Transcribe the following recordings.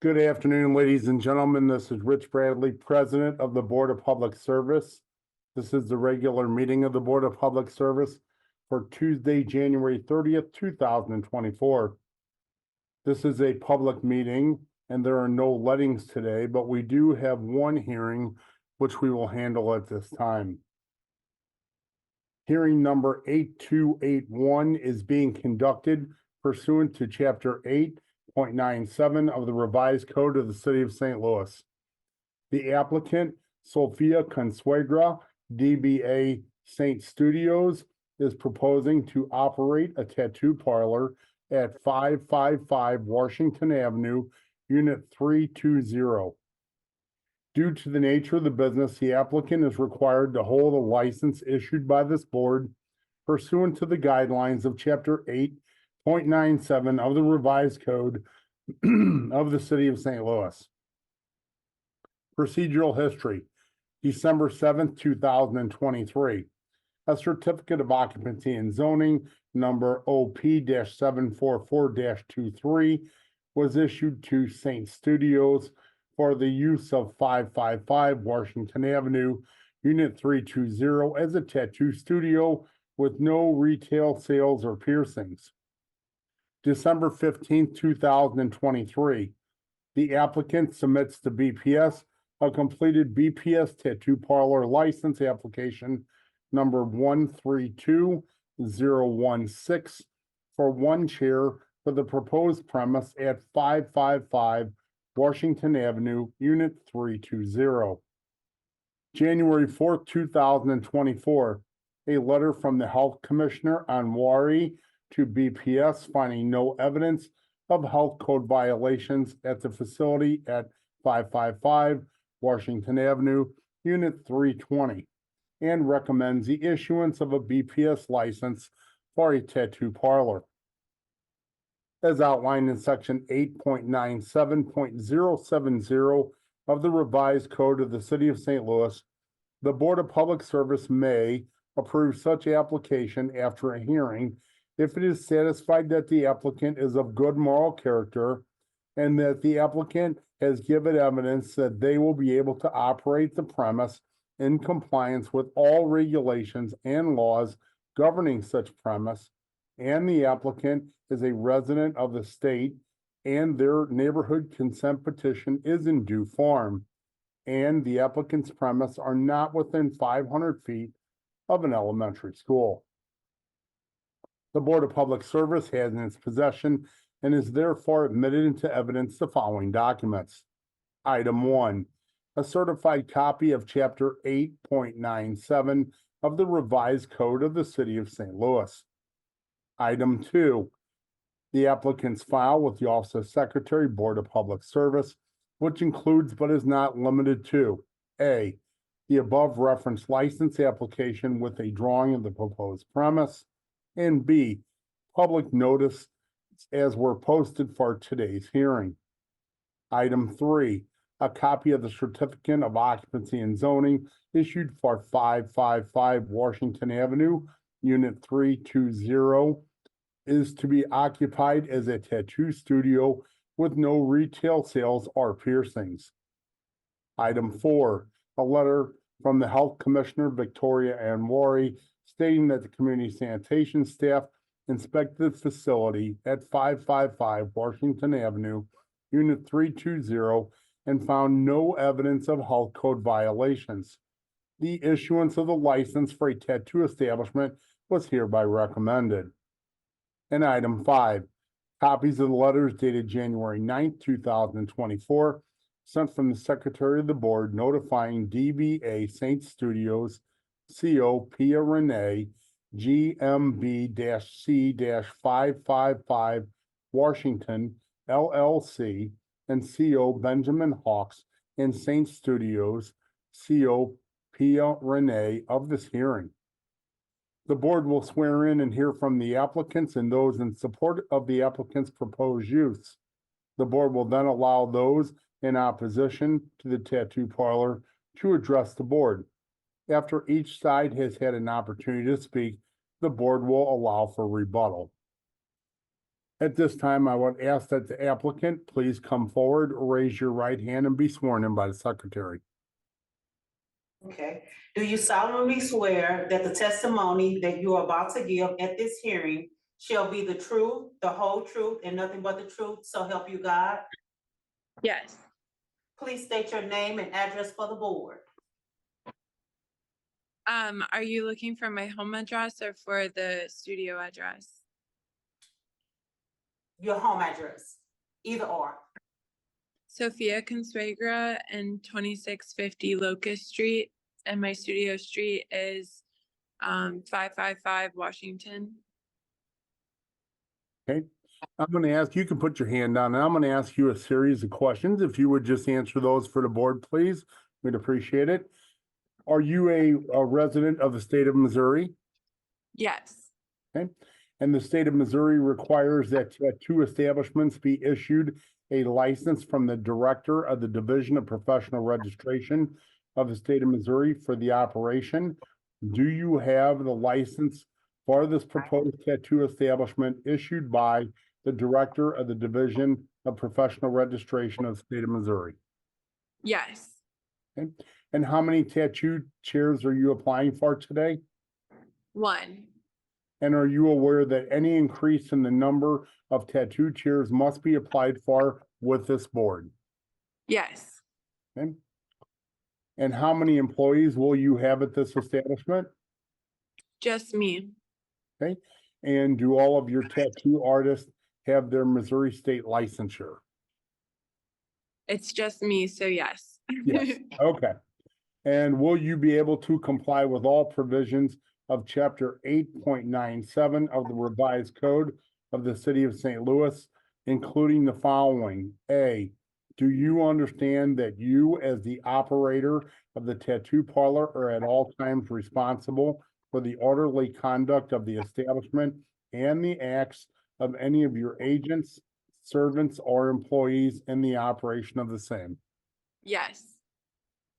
Good afternoon, ladies and gentlemen. This is Rich Bradley, President of the Board of Public Service. This is the regular meeting of the Board of Public Service for Tuesday, January 30th, 2024. This is a public meeting and there are no lettings today, but we do have one hearing which we will handle at this time. Hearing number 8281 is being conducted pursuant to Chapter 8.97 of the Revised Code of the City of St. Louis. The applicant, Sofia Consuegra, DBA Saint Studios, is proposing to operate a tattoo parlor at 555 Washington Avenue, Unit 320. Due to the nature of the business, the applicant is required to hold a license issued by this board pursuant to the guidelines of Chapter 8.97 of the Revised Code of the City of St. Louis. Procedural history. December 7th, 2023. A certificate of occupancy and zoning number OP-744-23 was issued to Saint Studios for the use of 555 Washington Avenue, Unit 320 as a tattoo studio with no retail sales or piercings. December 15th, 2023. The applicant submits to BPS a completed BPS tattoo parlor license application number 132016 for one chair for the proposed premise at 555 Washington Avenue, Unit 320. January 4th, 2024, a letter from the Health Commissioner Anwari to BPS finding no evidence of health code violations at the facility at 555 Washington Avenue, Unit 320, and recommends the issuance of a BPS license for a tattoo parlor. As outlined in Section 8.97.070 of the Revised Code of the City of St. Louis, the Board of Public Service may approve such application after a hearing if it is satisfied that the applicant is of good moral character and that the applicant has given evidence that they will be able to operate the premise in compliance with all regulations and laws governing such premise, and the applicant is a resident of the state and their neighborhood consent petition is in due form, and the applicant's premise are not within 500 feet of an elementary school. The Board of Public Service has in its possession and is therefore admitted into evidence the following documents. Item 1, a certified copy of Chapter 8.97 of the Revised Code of the City of St. Louis. Item 2, the applicant's file with the Office of Secretary, Board of Public Service, which includes but is not limited to A, the above referenced license application with a drawing of the proposed premise, and B, public notice as were posted for today's hearing. Item 3, a copy of the certificate of occupancy and zoning issued for 555 Washington Avenue, Unit 320, is to be occupied as a tattoo studio with no retail sales or piercings. Item 4, a letter from the Health Commissioner, Victoria Anwari, stating that the community sanitation staff inspected the facility at 555 Washington Avenue, Unit 320, and found no evidence of health code violations. The issuance of the license for a tattoo establishment was hereby recommended. And item 5, copies of the letters dated January 9th, 2024, sent from the Secretary of the Board notifying DBA Saint Studios, CO Pia Renee, GMB-C-555 Washington, LLC, and CO Benjamin Hawks and Saint Studios, CO Pia Renee of this hearing. The board will swear in and hear from the applicants and those in support of the applicant's proposed use. The board will then allow those in opposition to the tattoo parlor to address the board. After each side has had an opportunity to speak, the board will allow for rebuttal. At this time, I would ask that the applicant please come forward, raise your right hand and be sworn in by the secretary. Okay. Do you solemnly swear that the testimony that you are about to give at this hearing shall be the truth, the whole truth, and nothing but the truth, so help you God? Yes. Please state your name and address for the board. Are you looking for my home address or for the studio address? Your home address, either or. Sophia Consuegra and 2650 Locust Street, and my studio street is 555 Washington. Okay, I'm going to ask, you can put your hand down, and I'm going to ask you a series of questions. If you would just answer those for the board, please, we'd appreciate it. Are you a resident of the state of Missouri? Yes. Okay, and the state of Missouri requires that two establishments be issued a license from the Director of the Division of Professional Registration of the state of Missouri for the operation. Do you have the license for this proposed tattoo establishment issued by the Director of the Division of Professional Registration of the state of Missouri? Yes. Okay. And how many tattoo chairs are you applying for today? 1. And are you aware that any increase in the number of tattoo chairs must be applied for with this board? Yes. Okay. And how many employees will you have at this establishment? Just me. Okay. And do all of your tattoo artists have their Missouri state licensure? It's just me, so yes. Yes. Okay. And will you be able to comply with all provisions of chapter 8.97 of the revised code of the city of St. Louis, including the following? A, do you understand that you, as the operator of the tattoo parlor, are at all times responsible for the orderly conduct of the establishment and the acts of any of your agents, servants, or employees in the operation of the same? Yes.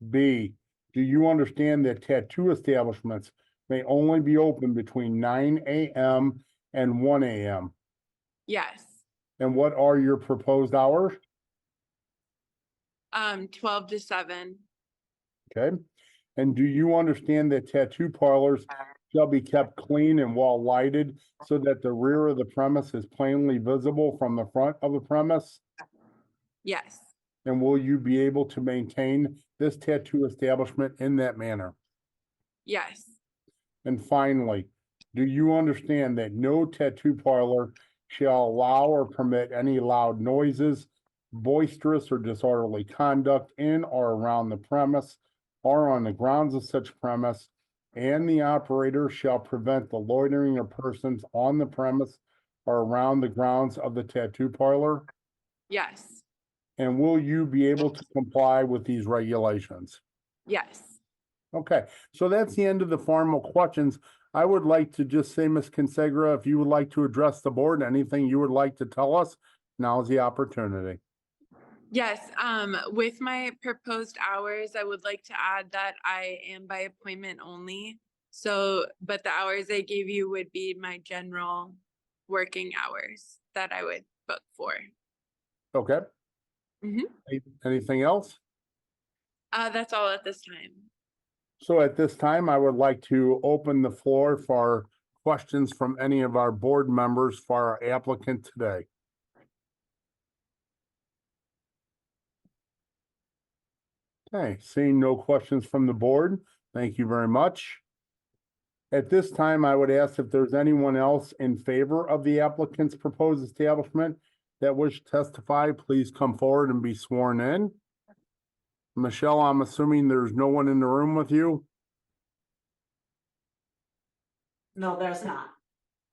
B, do you understand that tattoo establishments may only be open between 9 a.m. and 1 a.m.? Yes. And what are your proposed hours? 12 to 7. Okay. And do you understand that tattoo parlors shall be kept clean and well lighted so that the rear of the premise is plainly visible from the front of the premise? Yes. And will you be able to maintain this tattoo establishment in that manner? Yes. And finally, do you understand that no tattoo parlor shall allow or permit any loud noises, boisterous or disorderly conduct in or around the premise or on the grounds of such premise, and the operator shall prevent the loitering of persons on the premise or around the grounds of the tattoo parlor? Yes. And will you be able to comply with these regulations? Yes. Okay, so that's the end of the formal questions. I would like to just say, Ms. Consegra, if you would like to address the board, anything you would like to tell us, now is the opportunity. Yes, with my proposed hours, I would like to add that I am by appointment only. So, but the hours I gave you would be my general working hours that I would book for. Okay. Mhm. Anything else? That's all at this time. So at this time, I would like to open the floor for questions from any of our board members for our applicant today. Okay, seeing no questions from the board, thank you very much. At this time, I would ask if there's anyone else in favor of the applicant's proposed establishment that wish to testify, please come forward and be sworn in. Michelle, I'm assuming there's no one in the room with you? No, there's not.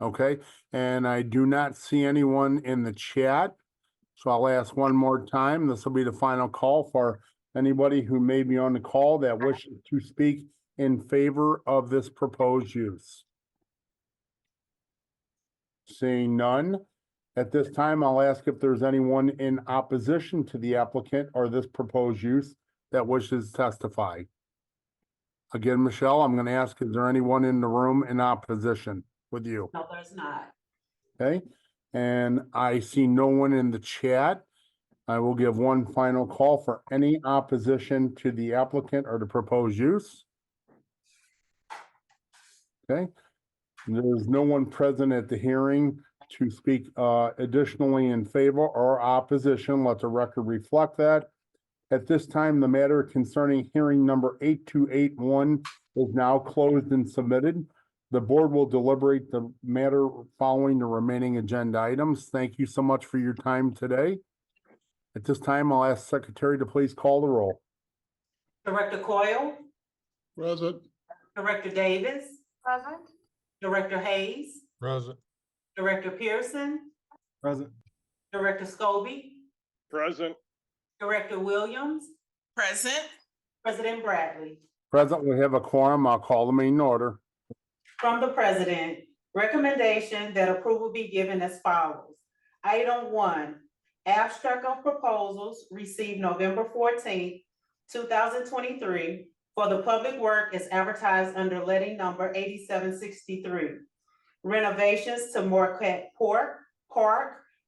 Okay, and I do not see anyone in the chat. So I'll ask one more time. This will be the final call for anybody who may be on the call that wishes to speak in favor of this proposed use. Seeing none, at this time, I'll ask if there's anyone in opposition to the applicant or this proposed use that wishes to testify. Again, Michelle, I'm going to ask, is there anyone in the room in opposition with you? No, there's not. Okay, And I see no one in the chat. I will give one final call for any opposition to the applicant or the proposed use. Okay. There is no one present at the hearing to speak additionally in favor or opposition. Let the record reflect that. At this time, the matter concerning hearing number 8281 is now closed and submitted. The board will deliberate the matter following the remaining agenda items. Thank you so much for your time today. At this time, I'll ask Secretary to please call the roll. Director Coyle, Present. Director Davis, Present. Director Hayes, Present. Director Pearson, Present. Director Scobie, Present. Director Williams, Present. President Bradley. Present, we have a quorum. I'll call the meeting order. From the President, recommendation that approval be given as follows. Item 1, abstract of proposals received November 14th, 2023 for the public work as advertised under letting number 8763. Renovations to Marquette Park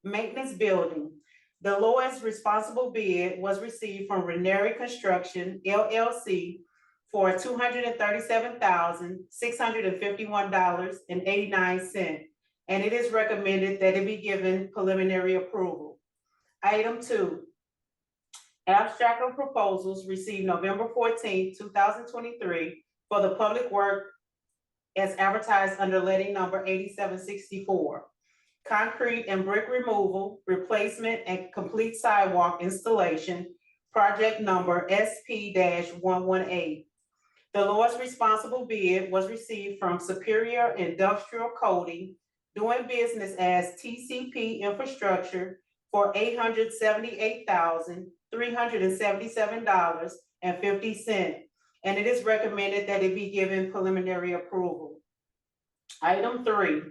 Maintenance Building. The lowest responsible bid was received from Ranieri Construction LLC for $237,651.89, and it is recommended that it be given preliminary approval. Item 2, abstract of proposals received November 14th, 2023 for the public work as advertised under letting number 8764. Concrete and brick removal, replacement and complete sidewalk installation, project number SP-118. The lowest responsible bid was received from Superior Industrial Coating, doing business as TCP Infrastructure for $878,377.50, and it is recommended that it be given preliminary approval. Item 3,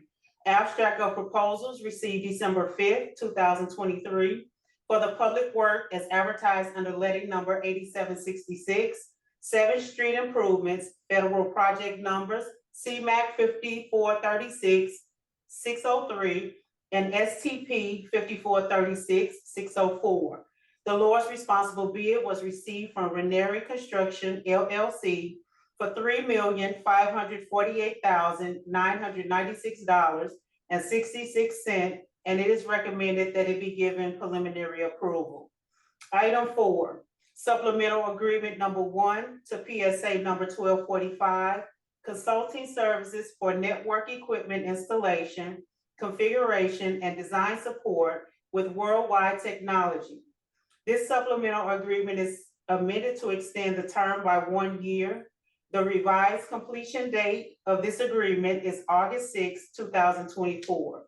abstract of proposals received December 5th, 2023 for the public work as advertised under letting number 8766, 7th Street Improvements, federal project numbers CMAC 5436-603 and STP 5436-604. The lowest responsible bid was received from Ranieri Construction LLC for $3,548,996.66, and it is recommended that it be given preliminary approval. Item 4, supplemental agreement number 1 to PSA number 1245, consulting services for network equipment installation, configuration, and design support with Worldwide Technology. This supplemental agreement is amended to extend the term by 1 year. The revised completion date of this agreement is August 6, 2024.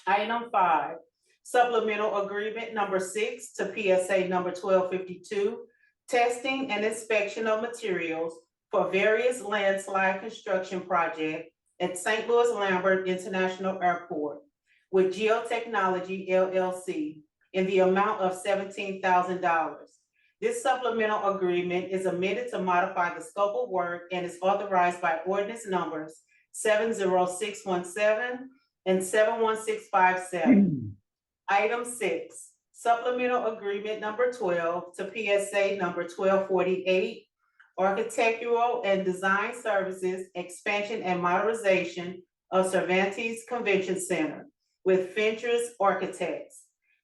Item 5, supplemental agreement number 6 to PSA number 1252, testing and inspection of materials for various landslide construction projects at St. Louis Lambert International Airport with Geotechnology LLC in the amount of $17,000. This supplemental agreement is amended to modify the scope of work and is authorized by ordinance numbers 70617 and 71657. Item 6, supplemental agreement number 12 to PSA number 1248, architectural and design services, expansion and modernization of Cervantes Convention Center with Fentress Architects.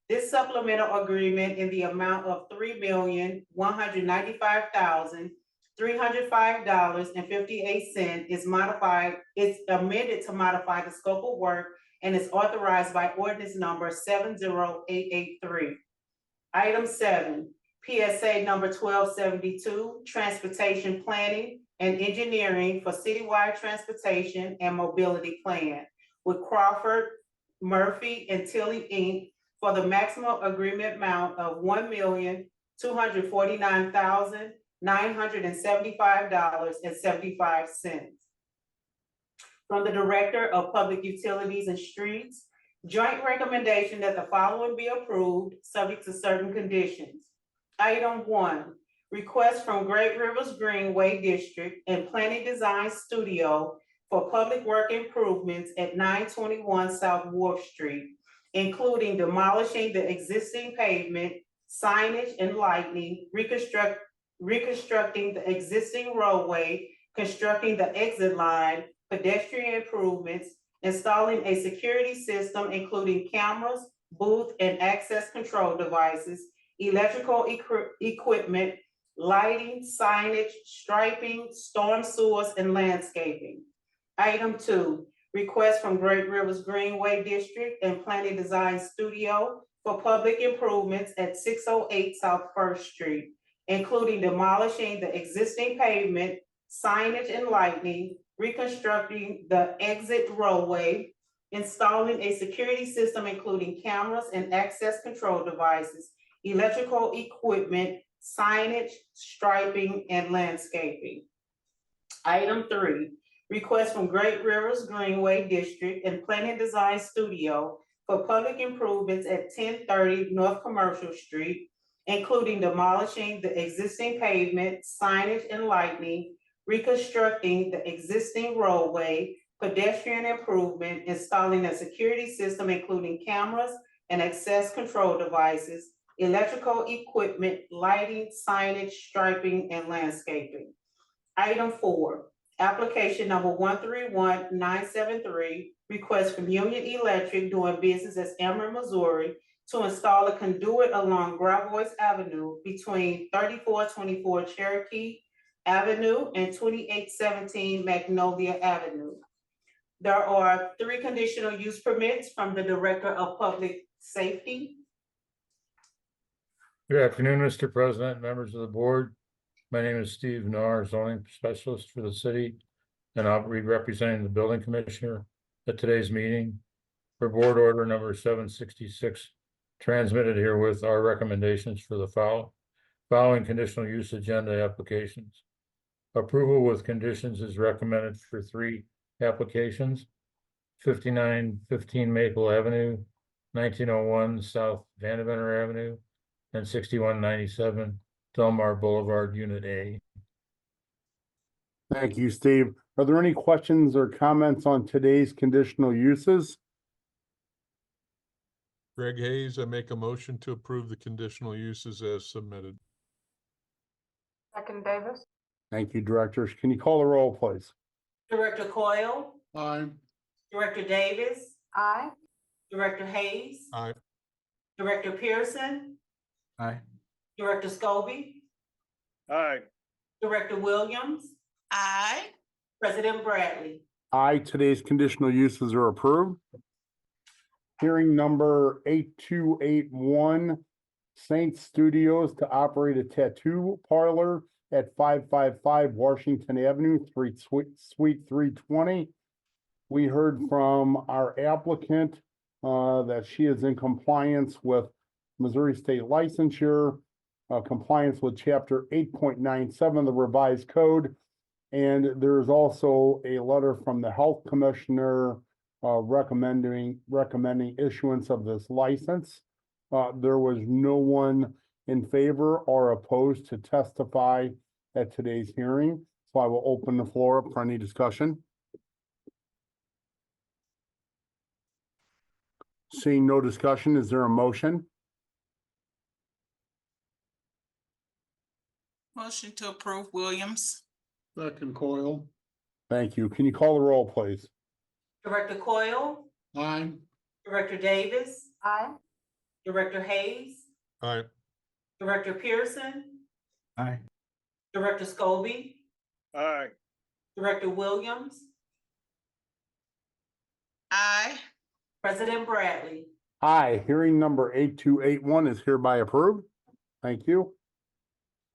This supplemental agreement in the amount of $3,195,305.58 is amended to modify the scope of work and is authorized by ordinance number 70883. Item 7, PSA number 1272, transportation planning and engineering for citywide transportation and mobility plan with Crawford, Murphy, and Tilly Inc. for the maximum agreement amount of $1,249,975.75. From the Director of Public Utilities and Streets, joint recommendation that the following be approved, subject to certain conditions. Item 1, request from Great Rivers Greenway District and Planning Design Studio for public work improvements at 921 South Wharf Street, including demolishing the existing pavement, signage and lighting, reconstructing the existing roadway, constructing the exit line, pedestrian improvements, installing a security system including cameras, booth and access control devices, electrical equipment, lighting, signage, striping, storm sewers, and landscaping. Item 2, request from Great Rivers Greenway District and Planning Design Studio for public improvements at 608 South First Street, including demolishing the existing pavement, signage and lighting, reconstructing the exit roadway, installing a security system including cameras and access control devices, electrical equipment, signage, striping, and landscaping. Item 3, request from Great Rivers Greenway District and Planning Design Studio for public improvements at 1030 North Commercial Street, including demolishing the existing pavement, signage and lighting, reconstructing the existing roadway, pedestrian improvement, installing a security system including cameras and access control devices, electrical equipment, lighting, signage, striping, and landscaping. Item 4, application number 131973, request from Union Electric doing business as Ameren, Missouri, to install a conduit along Gravois Avenue between 3424 Cherokee Avenue and 2817 Magnolia Avenue. There are 3 conditional use permits from the Director of Public Safety. Good afternoon, Mr. President, members of the board. My name is Steve Nahr, zoning specialist for the city, and I'll be representing the building commissioner at today's meeting. For board order number 766, transmitted herewith our recommendations for the following conditional use agenda applications. Approval with conditions is recommended for 3 applications: 5915 Maple Avenue, 1901 South Vandeventer Avenue, and 6197 Delmar Boulevard, Unit A. Thank you, Steve. Are there any questions or comments on today's conditional uses? Greg Hayes, I make a motion to approve the conditional uses as submitted. Second Davis. Thank you, directors. Can you call the roll, please? Director Coyle, Aye. Director Davis, Aye. Director Hayes, Aye. Director Pearson, Aye. Director Scobie, Aye. Director Williams, Aye. President Bradley. Aye, today's conditional uses are approved. Hearing number 8281, Saint Studios to operate a tattoo parlor at 555 Washington Avenue, Suite 320. We heard from our applicant that she is in compliance with Missouri State licensure, compliance with Chapter 8.97 of the revised code. And there's also a letter from the Health Commissioner recommending issuance of this license. There was no one in favor or opposed to testify at today's hearing, so I will open the floor up for any discussion. Seeing no discussion, is there a motion? Motion to approve Williams. Second Coyle. Thank you. Can you call the roll, please? Director Coyle, Aye. Director Davis, Aye. Director Hayes, Aye. Director Pearson, Aye. Director Scobie, Aye. Director Williams, Aye. President Bradley. Aye, hearing number 8281 is hereby approved. Thank you.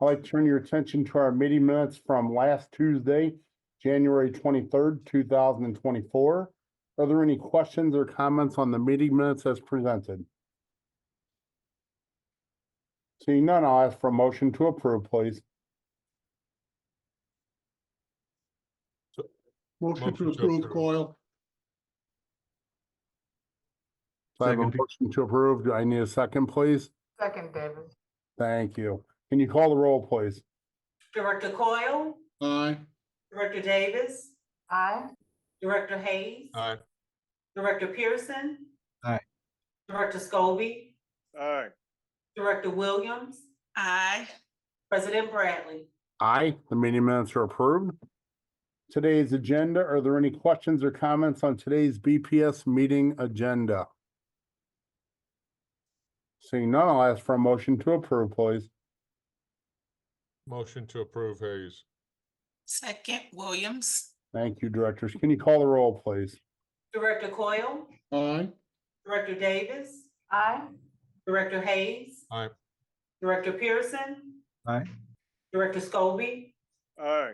I'd like to turn your attention to our meeting minutes from last Tuesday, January 23rd, 2024. Are there any questions or comments on the meeting minutes as presented? Seeing none, I'll ask for a motion to approve, please. Motion to approve Coyle. So I have a Second. motion to approve. Do I need a second, please? Second Davis. Thank you. Can you call the roll, please? Director Coyle, Aye. Director Davis, Aye. Director Hayes. Aye. Director Pearson. Aye. Director Scobie. Aye. Director Williams. Aye. President Bradley. Aye, the meeting minutes are approved. Today's agenda, are there any questions or comments on today's BPS meeting agenda? Seeing none, I'll ask for a motion to approve, please. Motion to approve Hayes. Second, Williams. Thank you, directors. Can you call the roll, please? Director Coyle. Aye. Director Davis. Aye. Director Hayes. Aye. Director Pearson. Aye. Director Scobie. Aye.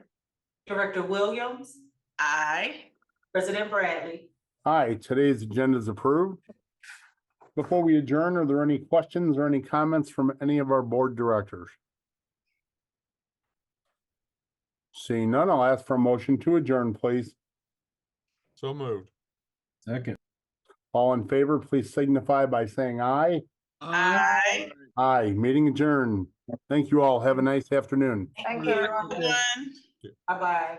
Director Williams. Aye. President Bradley. Aye, today's agenda is approved. Before we adjourn, are there any questions or any comments from any of our board directors? Seeing none, I'll ask for a motion to adjourn, please. So moved. Second. All in favor, please signify by saying aye. Aye. Aye, meeting adjourned. Thank you all. Have a nice afternoon. Thank you, everyone. Everyone. Bye-bye.